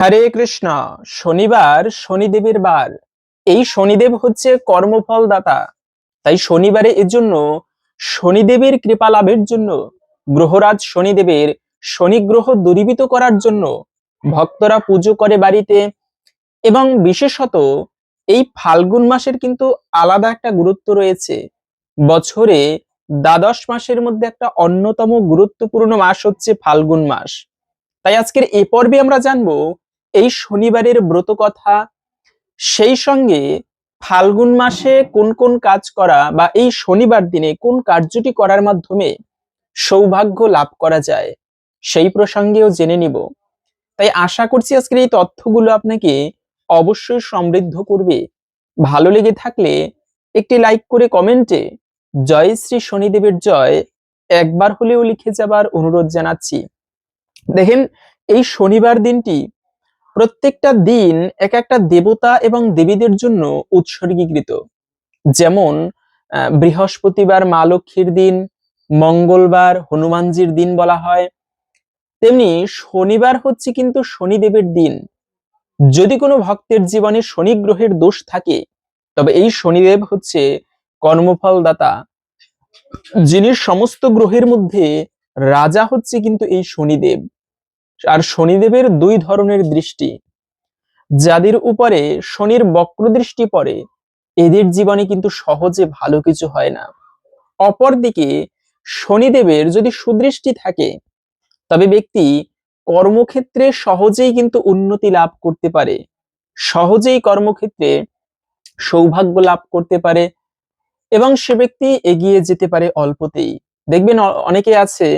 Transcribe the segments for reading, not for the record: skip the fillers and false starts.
হরে কৃষ্ণ। শনিবার শনিদেবের বার। এই শনিদেব হচ্ছে কর্মফল দাতা। তাই শনিবারে এর জন্য শনিদেবের কৃপা লাভের জন্য, গ্রহরাজ শনিদেবের শনি গ্রহ দূরীভূত করার জন্য ভক্তরা পুজো করে বাড়িতে। এবং বিশেষত এই ফাল্গুন মাসের কিন্তু আলাদা একটা গুরুত্ব রয়েছে। বছরে দ্বাদশ মাসের মধ্যে একটা অন্যতম গুরুত্বপূর্ণ মাস হচ্ছে ফাল্গুন মাস। তাই আজকের এই পর্বে আমরা জানবো এই শনিবারের ব্রত কথা, সেই সঙ্গে ফাল্গুন মাসে কোন কোন কাজ করা বা এই শনিবার দিনে কোন কার্যটি করার মাধ্যমে সৌভাগ্য লাভ করা যায় সেই প্রসঙ্গেও জেনে নিব। তাই আশা করছি আজকের এই তথ্যগুলো আপনাকে অবশ্যই সমৃদ্ধ করবে। ভালো লেগে থাকলে একটি লাইক করে কমেন্টে জয় শ্রী শনিদেবের জয় একবার হলেও লিখে যাবার অনুরোধ জানাচ্ছি। দেখেন, এই শনিবার দিনটি প্রত্যেকটা দিন এক একটা দেবতা এবং দেবীদের জন্য উৎসর্গীকৃত। যেমন বৃহস্পতিবার মা লক্ষ্মীর দিন, মঙ্গলবার হনুমানজির দিন বলা হয়, তেমনি শনিবার হচ্ছে কিন্তু শনিদেবের দিন। যদি কোনো ভক্তের জীবনে শনি গ্রহের দোষ থাকে, তবে এই শনিদেব হচ্ছে কর্মফল দাতা, যিনি সমস্ত গ্রহের মধ্যে রাজা হচ্ছে কিন্তু এই শনিদেব। আর শনিদেবের দুই ধরনের দৃষ্টি। যাদের উপরে শনির বক্র দৃষ্টি পড়ে, এদের জীবনে কিন্তু সহজে ভালো কিছু হয় না। অপরদিকে শনিদেবের যদি সুদৃষ্টি থাকে, তবে ব্যক্তি কর্মক্ষেত্রে সহজেই কিন্তু উন্নতি লাভ করতে পারে, সহজেই কর্মক্ষেত্রে সৌভাগ্য লাভ করতে পারে এবং সে ব্যক্তি এগিয়ে যেতে পারে অল্পতেই। দেখবেন অনেকে আছে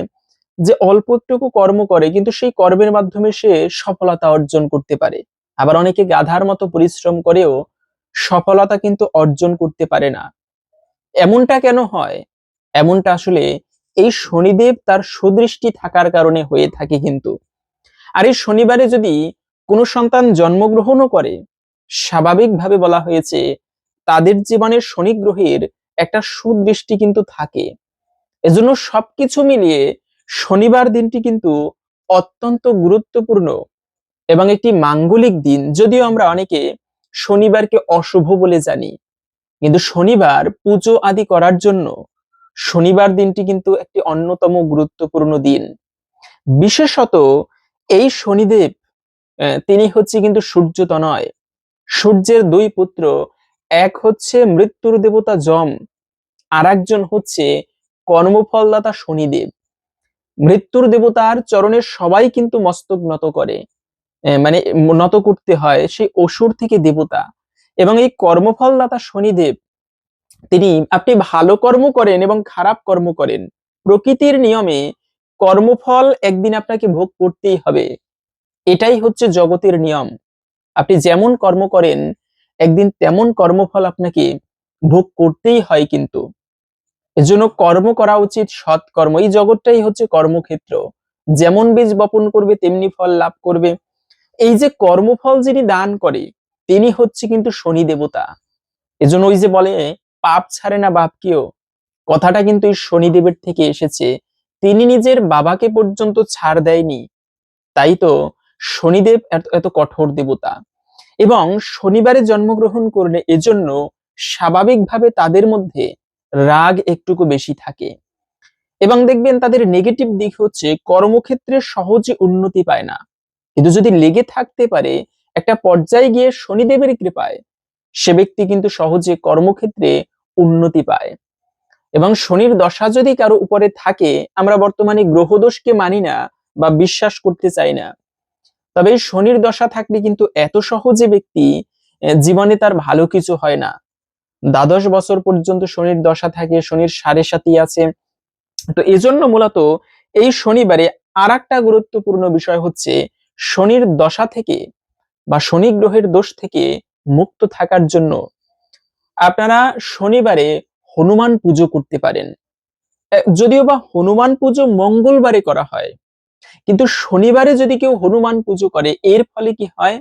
যে অল্প একটুকু কর্ম করে কিন্তু সেই কর্মের মাধ্যমে সে সফলতা অর্জন করতে পারে। আবার অনেকে গাধার মতো পরিশ্রম করেও সফলতা কিন্তু অর্জন করতে পারে না। এমনটা কেন হয়? এমনটা আসলে এই শনিদেব তার সুদৃষ্টি থাকার কারণে হয়ে থাকে কিন্তু। আর এই শনিবারে যদি কোনো সন্তান জন্মগ্রহণও করে, স্বাভাবিকভাবে বলা হয়েছে তাদের জীবনে শনি গ্রহের একটা সুদৃষ্টি কিন্তু থাকে। এজন্য সবকিছু মিলিয়ে শনিবার দিনটি কিন্তু অত্যন্ত গুরুত্বপূর্ণ এবং একটি মাঙ্গলিক দিন। যদিও আমরা অনেকে শনিবারকে অশুভ বলে জানি, কিন্তু শনিবার পুজো আদি করার জন্য শনিবার দিনটি কিন্তু একটি অন্যতম গুরুত্বপূর্ণ দিন। বিশেষত এই শনিদেব তিনি হচ্ছে কিন্তু সূর্যতনয়, সূর্যের দুই পুত্র। এক হচ্ছে মৃত্যুর দেবতা যম, আর একজন হচ্ছে কর্মফলদাতা শনিদেব। মৃত্যুর দেবতার চরণে সবাই কিন্তু মস্তক নত করে, মানে নত করতে হয় সেই অসুর থেকে দেবতা। এবং এই কর্মফলদাতা শনিদেব, তিনি আপনি ভালো কর্ম করেন এবং খারাপ কর্ম করেন, প্রকৃতির নিয়মে কর্মফল একদিন আপনাকে ভোগ করতেই হবে। এটাই হচ্ছে জগতের নিয়ম। আপনি যেমন কর্ম করেন একদিন তেমন কর্মফল আপনাকে ভোগ করতেই হয় কিন্তু। এজন্য কর্ম করা উচিত, সৎ কর্ম। এই জগৎটাই হচ্ছে কর্মক্ষেত্র। যেমন বীজ বপন করবে তেমনি ফল লাভ করবে। এই যে কর্মফল যিনি দান করে, তিনি হচ্ছে কিন্তু শনি দেবতা। এজন্য ওই যে বলে পাপ ছাড়ে না বাপ কেউ, কথাটা কিন্তু এই শনিদেবের থেকে এসেছে। তিনি নিজের বাবাকে পর্যন্ত ছাড় দেয়নি। তাই তো শনিদেব এত এত কঠোর দেবতা। এবং শনিবারে জন্মগ্রহণ করলে এজন্য স্বাভাবিকভাবে তাদের মধ্যে রাগ একটুকু বেশি থাকে। এবং দেখবেন তাদের নেগেটিভ দিক হচ্ছে কর্মক্ষেত্রে সহজে উন্নতি পায় না। কিন্তু যদি লেগে থাকতে পারে, একটা পর্যায়ে গিয়ে শনিদেবের কৃপায় সে ব্যক্তি কিন্তু সহজে কর্মক্ষেত্রে উন্নতি পায়। এবং শনির দশা যদি কারো উপরে থাকে, আমরা বর্তমানে গ্রহদোষকে মানি না বা বিশ্বাস করতে চাই না, তবে এই শনির দশা থাকলে কিন্তু এত সহজে ব্যক্তি জীবনে তার ভালো কিছু হয় না। দ্বাদশ বছর পর্যন্ত শনির দশা থাকে, শনির সাড়ে সাথী আছে। তো এজন্য মূলত এই শনিবারে আর একটা গুরুত্বপূর্ণ বিষয় হচ্ছে শনির দশা থেকে বা শনি গ্রহের দোষ থেকে মুক্ত থাকার জন্য আপনারা শনিবারে হনুমান পুজো করতে পারেন। যদিও বা হনুমান পুজো মঙ্গলবারে করা হয়, কিন্তু শনিবারে যদি কেউ হনুমান পুজো করে, এর ফলে কি হয়?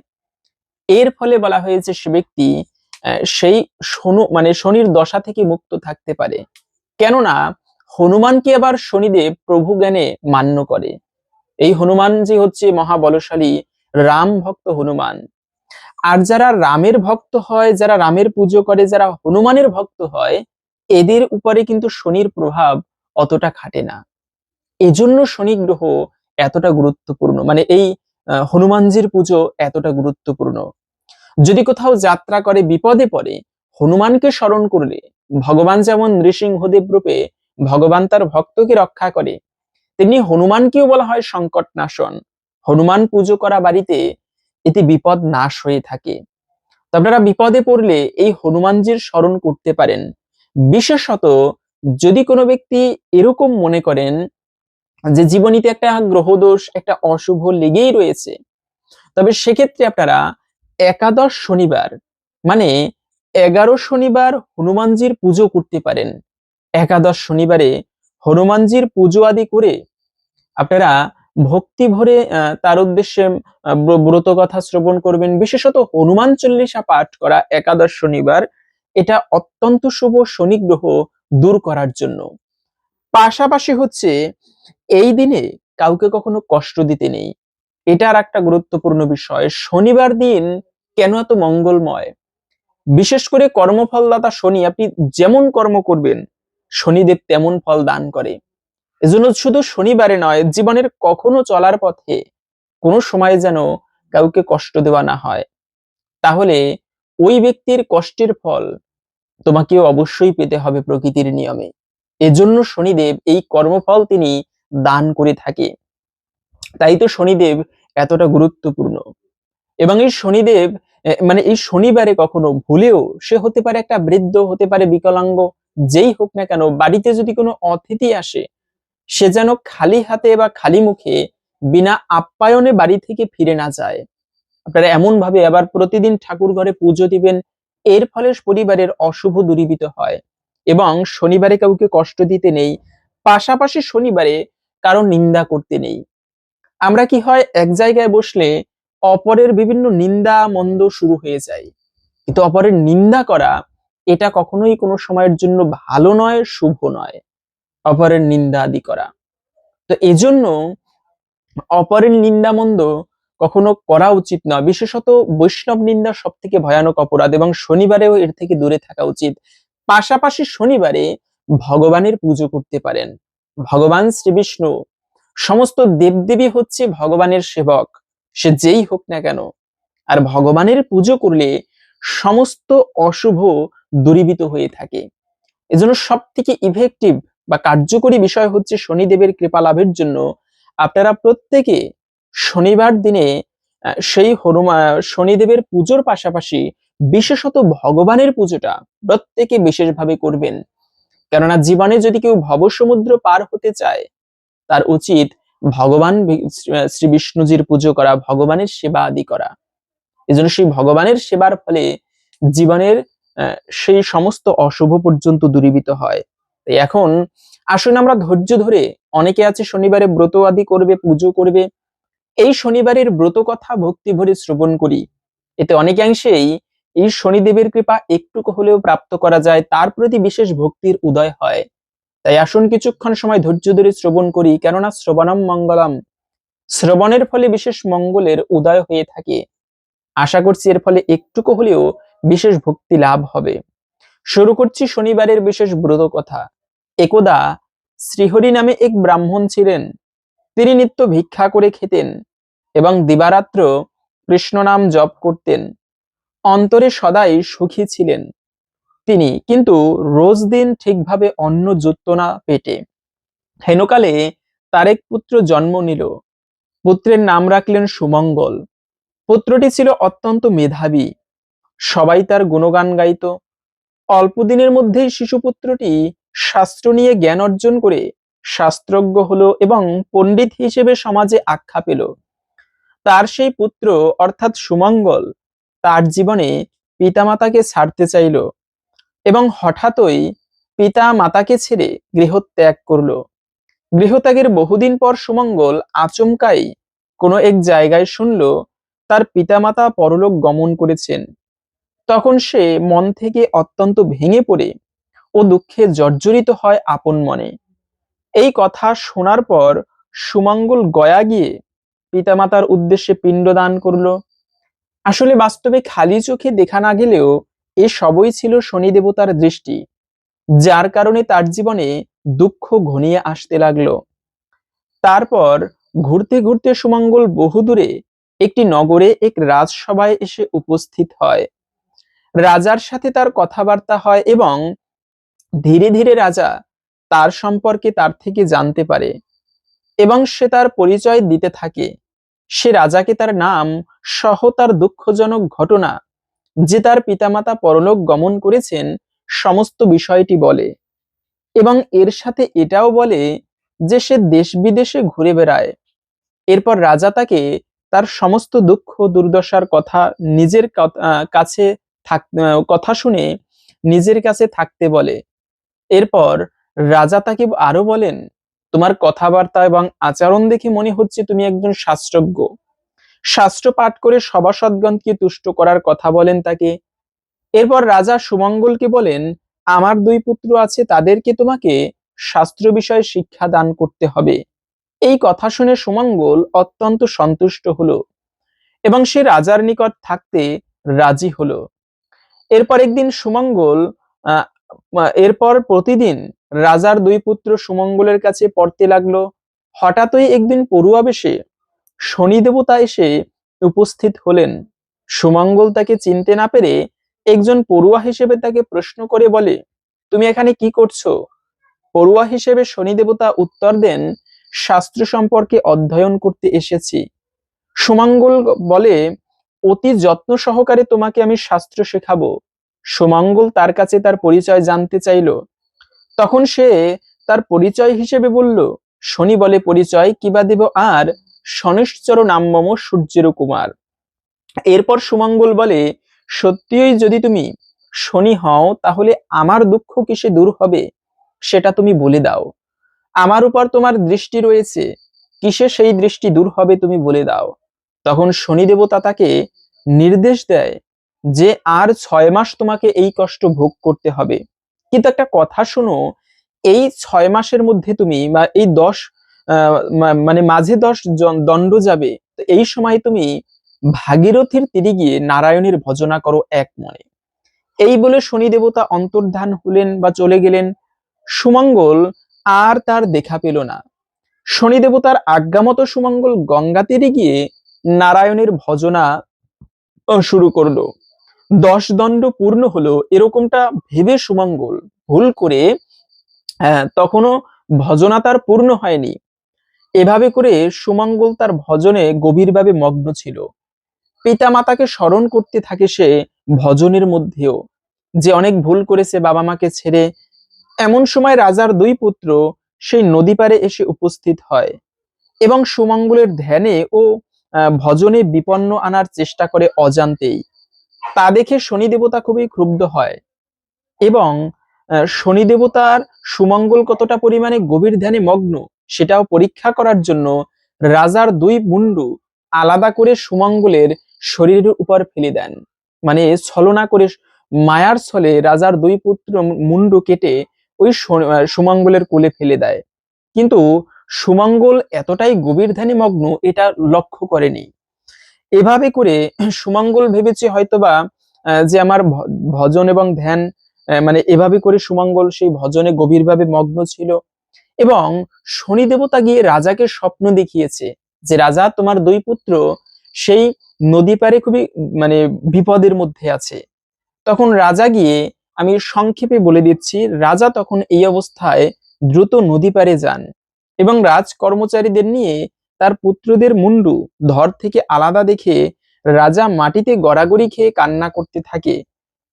এর ফলে বলা হয়েছে সে ব্যক্তি সেই মানে শনির দশা থেকে মুক্ত থাকতে পারে। কেননা হনুমানকে আবার শনিদেব প্রভু জ্ঞানে মান্য করে। এই হনুমান যে হচ্ছে মহাবলশালী রাম ভক্ত হনুমান। আর যারা রামের ভক্ত হয়, যারা রামের পুজো করে, যারা হনুমানের ভক্ত হয়, এদের উপরে কিন্তু শনির প্রভাব অতটা খাটে না। এজন্য শনি গ্রহ এতটা গুরুত্বপূর্ণ, মানে এই হনুমানজির পুজো এতটা গুরুত্বপূর্ণ। যদি কোথাও যাত্রা করে বিপদে পড়ে, হনুমানকে স্মরণ করলে ভগবান যেমন নৃসিংহদেব রূপে ভগবান তার ভক্তকে রক্ষা করে, তেমনি হনুমানকেও বলা হয় সংকট নাশন। হনুমান পুজো করা বাড়িতে এতে বিপদ নাশ হয়ে থাকে। তো আপনারা বিপদে পড়লে এই হনুমানজির স্মরণ করতে পারেন। বিশেষত যদি কোনো ব্যক্তি এরকম মনে করেন যে জীবনীতে একটা গ্রহদোষ, একটা অশুভ লেগেই রয়েছে, তবে সেক্ষেত্রে আপনারা একাদশ শনিবার, মানে 11 শনিবার হনুমানজির পুজো করতে পারেন। একাদশ শনিবারে হনুমানজির পুজো আদি করে আপনারা ভক্তি ভরে তার উদ্দেশ্যে ব্রত কথা শ্রবণ করবেন। বিশেষত হনুমান চল্লিশা পাঠ করা একাদশ শনিবার, এটা অত্যন্ত শুভ শনি গ্রহ দূর করার জন্য। পাশাপাশি হচ্ছে এই দিনে কাউকে কখনো কষ্ট দিতে নেই, এটার একটা গুরুত্বপূর্ণ বিষয়। শনিবার দিন কেন এত মঙ্গলময়? বিশেষ করে কর্মফলদাতা শনি, আপনি যেমন কর্ম করবেন শনিদেব তেমন ফল দান করে। এজন্য শুধু শনিবারে নয়, জীবনের কখনো চলার পথে কোনো সময় যেন কাউকে কষ্ট দেওয়া না হয়, তাহলে ওই ব্যক্তির কষ্টের ফল তোমাকেও অবশ্যই পেতে হবে প্রকৃতির নিয়মে। এজন্য শনিদেব এই কর্মফল তিনি দান করে থাকে। তাই তো শনিদেব এতটা গুরুত্বপূর্ণ। এবং এই শনিদেব মানে এই শনিবারে কখনো ভুলেও, সে হতে পারে একটা বৃদ্ধ, হতে পারে বিকলাঙ্গ, যেই হোক না কেন, বাড়িতে যদি কোনো অতিথি আসে, সে যেন খালি হাতে বা খালি মুখে বিনা আপ্যায়নে বাড়ি থেকে ফিরে না যায়। আপনারা এমন ভাবে আবার প্রতিদিন ঠাকুর ঘরে পুজো দিবেন, এর ফলে পরিবারের অশুভ দূরীভূত হয়। এবং শনিবারে কাউকে কষ্ট দিতে নেই, পাশাপাশি শনিবারে কারো নিন্দা করতে নেই। আমরা কি হয়, এক জায়গায় বসলে অপরের বিভিন্ন নিন্দা মন্দ শুরু হয়ে যায়, কিন্তু অপরের নিন্দা করা এটা কখনোই কোনো সময়ের জন্য ভালো নয়, শুভ নয়, অপরের নিন্দা আদি করা। তো এজন্য অপরের নিন্দা মন্দ কখনো করা উচিত নয়। বিশেষত বৈষ্ণব নিন্দা সব থেকে ভয়ানক অপরাধ, এবং শনিবারেও এর থেকে দূরে থাকা উচিত। পাশাপাশি শনিবারে ভগবানের পুজো করতে পারেন। ভগবান শ্রী বিষ্ণু, সমস্ত দেবদেবী হচ্ছে ভগবানের সেবক, সে যেই হোক না কেন। আর ভগবানের পুজো করলে সমস্ত অশুভ দূরীভূত হয়ে থাকে। এজন্য সব থেকে ইফেক্টিভ বা কার্যকরী বিষয় হচ্ছে শনিদেবের কৃপা লাভের জন্য আপনারা প্রত্যেকে শনিবার দিনে সেই শনিদেবের পুজোর পাশাপাশি বিশেষত ভগবানের পুজোটা প্রত্যেকে বিশেষভাবে করবেন। কেননা জীবনে যদি কেউ ভবসমুদ্র পার হতে চায়, তার উচিত ভগবান শ্রী বিষ্ণুজির পুজো করা, ভগবানের সেবা আদি করা। এজন্য সেই ভগবানের সেবার ফলে জীবনের সেই সমস্ত অশুভ পর্যন্ত দূরীভূত হয়। তাই এখন আসুন আমরা ধৈর্য ধরে, অনেকে আছে শনিবারে ব্রত আদি করবে, পুজো করবে, এই শনিবারের ব্রত কথা ভক্তি ভরে শ্রবণ করি। এতে অনেকাংশেই এই শনিদেবের কৃপা একটুকু হলেও প্রাপ্ত করা যায়, তার প্রতি বিশেষ ভক্তির উদয় হয়। তাই আসুন কিছুক্ষণ সময় ধৈর্য ধরে শ্রবণ করি, কেননা শ্রবণম মঙ্গলম, শ্রবণের ফলে বিশেষ মঙ্গলের উদয় হয়ে থাকে। আশা করছি এর ফলে একটুকু হলেও বিশেষ ভক্তি লাভ হবে। শুরু করছি শনিবারের বিশেষ ব্রত কথা। একদা শ্রীহরি নামে এক ব্রাহ্মণ ছিলেন। তিনি নিত্য ভিক্ষা করে খেতেন এবং দিবারাত্র কৃষ্ণ নাম জপ করতেন। অন্তরে সদাই সুখী ছিলেন তিনি, কিন্তু রোজ দিন ঠিকভাবে অন্ন জুটত না পেটে। হেনকালে তার এক পুত্র জন্ম নিল। পুত্রের নাম রাখলেন সুমঙ্গল। পুত্রটি ছিল অত্যন্ত মেধাবী, সবাই তার গুণগান গাইত। অল্প দিনের মধ্যেই শিশুপুত্রটি শাস্ত্র নিয়ে জ্ঞান অর্জন করে শাস্ত্রজ্ঞ হলো এবং পণ্ডিত হিসেবে সমাজে আখ্যা পেল। তার সেই পুত্র অর্থাৎ সুমঙ্গল তার জীবনে পিতামাতাকে ছাড়তে চাইল এবং হঠাৎই পিতা মাতাকে ছেড়ে গৃহত্যাগ করলো। গৃহত্যাগের বহুদিন পর সুমঙ্গল আচমকাই কোনো এক জায়গায় শুনল তার পিতামাতা পরলোক গমন করেছেন। তখন সে মন থেকে অত্যন্ত ভেঙে পড়ে ও দুঃখে জর্জরিত হয় আপন মনে। এই কথা শোনার পর সুমঙ্গল গয়া গিয়ে পিতামাতার উদ্দেশ্যে পিণ্ডদান করলো। আসলে বাস্তবে খালি চোখে দেখা না গেলেও এ সবই ছিল শনি দেবতার দৃষ্টি, যার কারণে তার জীবনে দুঃখ ঘনিয়ে আসতে লাগলো। তারপর ঘুরতে ঘুরতে সুমঙ্গল বহুদূরে একটি নগরে এক রাজসভায় এসে উপস্থিত হয়। রাজার সাথে তার কথাবার্তা হয় এবং ধীরে ধীরে রাজা তার সম্পর্কে তার থেকে জানতে পারে এবং সে তার পরিচয় দিতে থাকে। সে রাজাকে তার নাম সহ তার দুঃখজনক ঘটনা, যে তার পিতামাতা পরলোক গমন করেছেন, সমস্ত বিষয়টি বলে এবং এর সাথে এটাও বলে যে সে দেশ বিদেশে ঘুরে বেড়ায়। এরপর রাজা তাকে তার সমস্ত দুঃখ দুর্দশার কথা নিজের কাছে কথা শুনে নিজের কাছে থাকতে বলে। এরপর রাজা তাকে আরো বলেন, তোমার কথাবার্তা এবং আচরণ দেখে মনে হচ্ছে তুমি একজন শাস্ত্রজ্ঞ। শাস্ত্র পাঠ করে সভাসদগণকে তুষ্ট করার কথা বলেন তাকে। এরপর রাজা সুমঙ্গলকে বলেন, আমার দুই পুত্র আছে, তাদেরকে তোমাকে শাস্ত্র বিষয়ে শিক্ষা দান করতে হবে। এই কথা শুনে সুমঙ্গল অত্যন্ত সন্তুষ্ট হলো এবং সে রাজার নিকট থাকতে রাজি হলো। এরপর একদিন সুমঙ্গল আহ, এরপর প্রতিদিন রাজার দুই পুত্র সুমঙ্গলের কাছে পড়তে লাগলো। হঠাৎই একদিন পড়ুয়া বেশে শনি দেবতা এসে উপস্থিত হলেন। সুমঙ্গল তাকে চিনতে না পেরে একজন পড়ুয়া হিসেবে তাকে প্রশ্ন করে বলে, তুমি এখানে কি করছো? পড়ুয়া হিসেবে শনি দেবতা উত্তর দেন, শাস্ত্র সম্পর্কে অধ্যয়ন করতে এসেছি। সুমঙ্গল বলে, অতি যত্ন সহকারে তোমাকে আমি শাস্ত্র শেখাবো। সুমঙ্গল তার কাছে তার পরিচয় জানতে চাইল। তখন সে তার পরিচয় হিসেবে বলল, শনি বলে পরিচয় কিবা দেব আর, শনিশ্চর নাম মম সূর্যের কুমার। এরপর সুমঙ্গল বলে, সত্যিই যদি তুমি শনি হও তাহলে আমার দুঃখ কিসে দূর হবে সেটা তুমি বলে দাও। আমার উপর তোমার দৃষ্টি রয়েছে, কিসে সেই দৃষ্টি দূর হবে তুমি বলে দাও। তখন শনি দেবতা তাকে নির্দেশ দেয় যে আর 6 মাস তোমাকে এই কষ্ট ভোগ করতে হবে। কিন্তু একটা কথা শোনো, এই 6 মাসের মধ্যে তুমি বা এই 10 মানে মাঝে 10 দণ্ড যাবে, তো এই সময় তুমি ভাগীরথীর তীরে গিয়ে নারায়ণের ভজনা করো এক মনে। এই বলে শনি দেবতা অন্তর্ধান হলেন বা চলে গেলেন। সুমঙ্গল আর তার দেখা পেল না। শনি দেবতার আজ্ঞামতো সুমঙ্গল গঙ্গা তীরে গিয়ে নারায়ণের ভজনা শুরু করলো। 10 দণ্ড পূর্ণ হলো এরকমটা ভেবে সুমঙ্গল ভুল করে তখনও ভজনা তার পূর্ণ হয়নি। এভাবে করে সুমঙ্গল তার ভজনে গভীরভাবে মগ্ন ছিল। পিতা মাতাকে স্মরণ করতে থাকে সে ভজনের মধ্যেও, যে অনেক ভুল করেছে বাবা মাকে ছেড়ে। এমন সময় রাজার দুই পুত্র সেই নদী পারে এসে উপস্থিত হয় এবং সুমঙ্গলের ধ্যানে ও ভজনে বিপন্ন আনার চেষ্টা করে অজান্তেই। তা দেখে শনি দেবতা খুবই ক্ষুব্ধ হয় এবং শনি দেবতার সুমঙ্গল কতটা পরিমাণে গভীর ধ্যানে মগ্ন সেটাও পরীক্ষা করার জন্য রাজার দুই মুন্ডু আলাদা করে সুমঙ্গলের শরীরের উপর ফেলে দেন। মানে ছলনা করে মায়ার ছলে রাজার দুই পুত্র মুন্ডু কেটে ওই সুমঙ্গলের কোলে ফেলে দেয়। কিন্তু সুমঙ্গল এতটাই গভীর ধ্যানে মগ্ন এটা লক্ষ্য করেনি। এভাবে করে সুমঙ্গল ভেবেছে হয়তোবা যে আমার ভজন এবং ধ্যান, মানে এভাবে করে সুমঙ্গল সেই ভজনে গভীরভাবে মগ্ন ছিল এবং শনি দেবতা গিয়ে রাজাকে স্বপ্ন দেখিয়েছে যে রাজা তোমার দুই পুত্র সেই নদী পারে খুবই মানে বিপদের মধ্যে আছে। তখন রাজা গিয়ে, আমি সংক্ষেপে বলে দিচ্ছি, রাজা তখন এই অবস্থায় দ্রুত নদী পারে যান এবং রাজ কর্মচারীদের নিয়ে তার পুত্রদের মুন্ডু ধর থেকে আলাদা দেখে রাজা মাটিতে গড়াগড়ি খেয়ে কান্না করতে থাকে।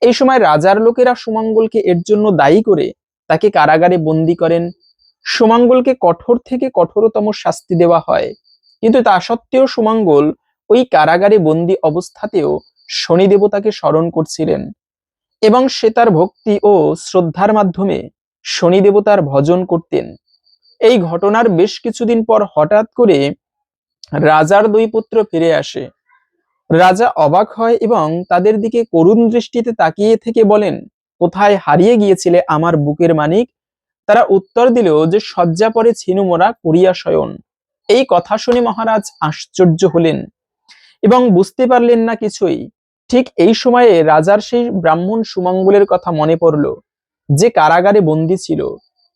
এই সময় রাজার লোকেরা সুমঙ্গলকে এর জন্য দায়ী করে তাকে কারাগারে বন্দী করেন। সুমঙ্গলকে কঠোর থেকে কঠোরতম শাস্তি দেওয়া হয়, কিন্তু তা সত্ত্বেও সুমঙ্গল ওই কারাগারে বন্দী অবস্থাতেও শনি দেবতাকে স্মরণ করছিলেন এবং সে তার ভক্তি ও শ্রদ্ধার মাধ্যমে শনি দেবতার ভজন করতেন। এই ঘটনার বেশ কিছুদিন পর হঠাৎ করে রাজার দুই পুত্র ফিরে আসে। রাজা অবাক হয় এবং তাদের দিকে করুণ দৃষ্টিতে তাকিয়ে থেকে বলেন, কোথায় হারিয়ে গিয়েছিলে আমার বুকের মানিক? তারা উত্তর দিল যে শয্যা পরে ছিনু মোরা করিয়া শয়ন। এই কথা শুনে মহারাজ আশ্চর্য হলেন এবং বুঝতে পারলেন না কিছুই। ঠিক এই সময়ে রাজার সেই ব্রাহ্মণ সুমঙ্গলের কথা মনে পড়ল, যে কারাগারে বন্দী ছিল।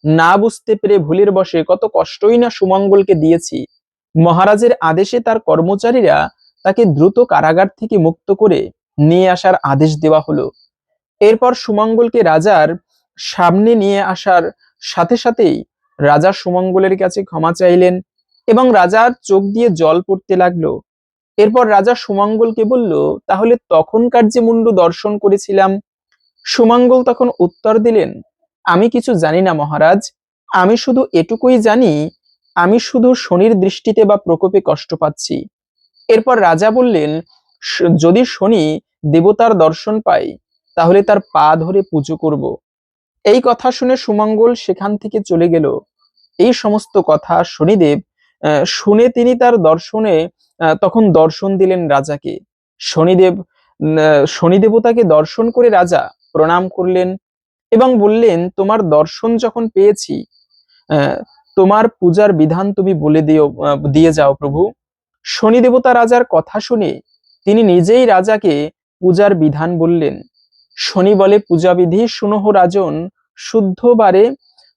না বুঝতে পেরে ভুলের বশে কত কষ্টই না সুমঙ্গলকে দিয়েছি। মহারাজের আদেশে তার কর্মচারীরা তাকে দ্রুত কারাগার থেকে মুক্ত করে নিয়ে আসার আদেশ দেওয়া হলো। এরপর সুমঙ্গলকে রাজার সামনে নিয়ে আসার সাথে সাথেই রাজা সুমঙ্গলের কাছে ক্ষমা চাইলেন এবং রাজার চোখ দিয়ে জল পড়তে লাগলো। এরপর রাজা সুমঙ্গলকে বলল, তাহলে তখনকার যে মুন্ডু দর্শন করেছিলাম? সুমঙ্গল তখন উত্তর দিলেন, আমি কিছু জানি না মহারাজ, আমি শুধু এটুকুই জানি, আমি শুধু শনির দৃষ্টিতে বা প্রকোপে কষ্ট পাচ্ছি। এরপর রাজা বললেন, যদি শনি দেবতার দর্শন পাই তাহলে তার পা ধরে পুজো করব। এই কথা শুনে সুমঙ্গল সেখান থেকে চলে গেল। এই সমস্ত কথা শনিদেব শুনে তিনি তার দর্শনে তখন দর্শন দিলেন রাজাকে। শনিদেব শনি দেবতাকে দর্শন করে রাজা প্রণাম করলেন এবং বললেন, তোমার দর্শন যখন পেয়েছি, তোমার পূজার বিধান তুমি বলে দিয়ে যাও প্রভু। শনি দেবতা রাজার কথা শুনে তিনি নিজেই রাজাকে পূজার বিধান বললেন। শনি বলে, পূজাবিধি শুনহ রাজন, শুদ্ধ বারে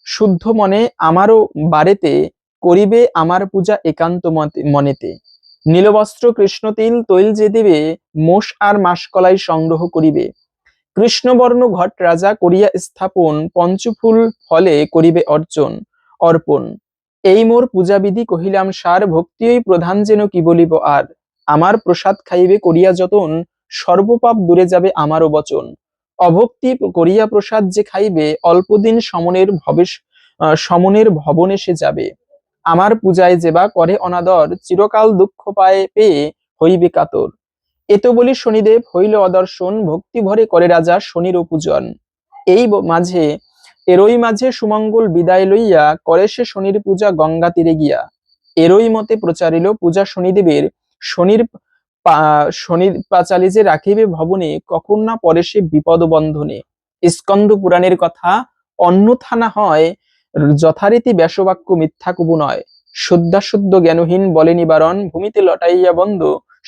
শুদ্ধ মনে আমারও বারেতে করিবে আমার পূজা একান্ত মনেতে। নীলবস্ত্র কৃষ্ণ তিল তৈল যে দেবে, মোষ আর মাসকলাই সংগ্রহ করিবে। কৃষ্ণবর্ণ ঘট রাজা করিয়া স্থাপন, পঞ্চফুল ফলে করিবে অর্পণ। এই মোর পূজাবিধি কহিলাম সার, ভক্তিই প্রধান যেন কি বলিব আর। আমার প্রসাদ খাইবে করিয়া যতন, সর্বপাপ দূরে যাবে আমারও বচন। অভক্তি করিয়া প্রসাদ যে খাইবে, অল্পদিন সমনের ভবনে সে যাবে। আমার পূজায় যেবা করে অনাদর, চিরকাল দুঃখ পায় পেয়ে হইবে কাতর। এত বলি শনিদেব হইল অদর্শন, ভক্তি ভরে করে রাজা শনির পূজন। এরই মাঝে সুমঙ্গল বিদায় লইয়া করে সে শনির পূজা গঙ্গা তীরে গিয়া। এরই মতে প্রচারিল পূজা শনিদেবের। শনির শনির পাঁচালী যে রাখিবে ভবনে, কখন না পরে সে বিপদ বন্ধনে। স্কন্দ পুরাণের কথা, অন্যথা না হয় যথারীতি ব্যাসবাক্য মিথ্যা কবু নয়। শুদ্ধাশুদ্ধ জ্ঞানহীন বলে নিবারণ, ভূমিতে লটাইয়া বন্ধ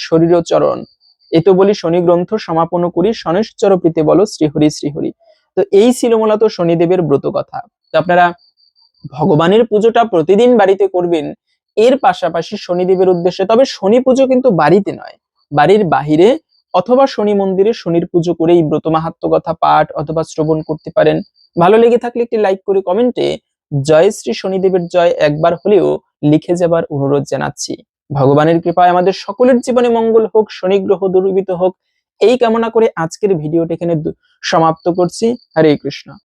শরীর চরণ। এত বলি শনি গ্রন্থ সমাপন করি, শনেশ্বর প্রীতে বলো শ্রীহরি শ্রীহরি। তো এই ছিল মূলত শনিদেবের ব্রত কথা। তো আপনারা ভগবানের পুজোটা প্রতিদিন বাড়িতে করবেন, এর পাশাপাশি শনিদেবের উদ্দেশ্যে। তবে শনি পুজো কিন্তু বাড়িতে নয়, বাড়ির বাহিরে অথবা শনি মন্দিরে শনির পুজো করে এই ব্রত মাহাত্ম্য কথা পাঠ অথবা শ্রবণ করতে পারেন। ভালো লেগে থাকলে একটি লাইক করে কমেন্টে জয় শ্রী শনিদেবের জয় একবার হলেও লিখে যাবার অনুরোধ জানাচ্ছি। ভগবানের কৃপায় আমাদের সকলের জীবনে মঙ্গল হোক, শনি গ্রহ দূরীভূত হোক, এই কামনা করে আজকের ভিডিওটি এখানে সমাপ্ত করছি। হরে কৃষ্ণ।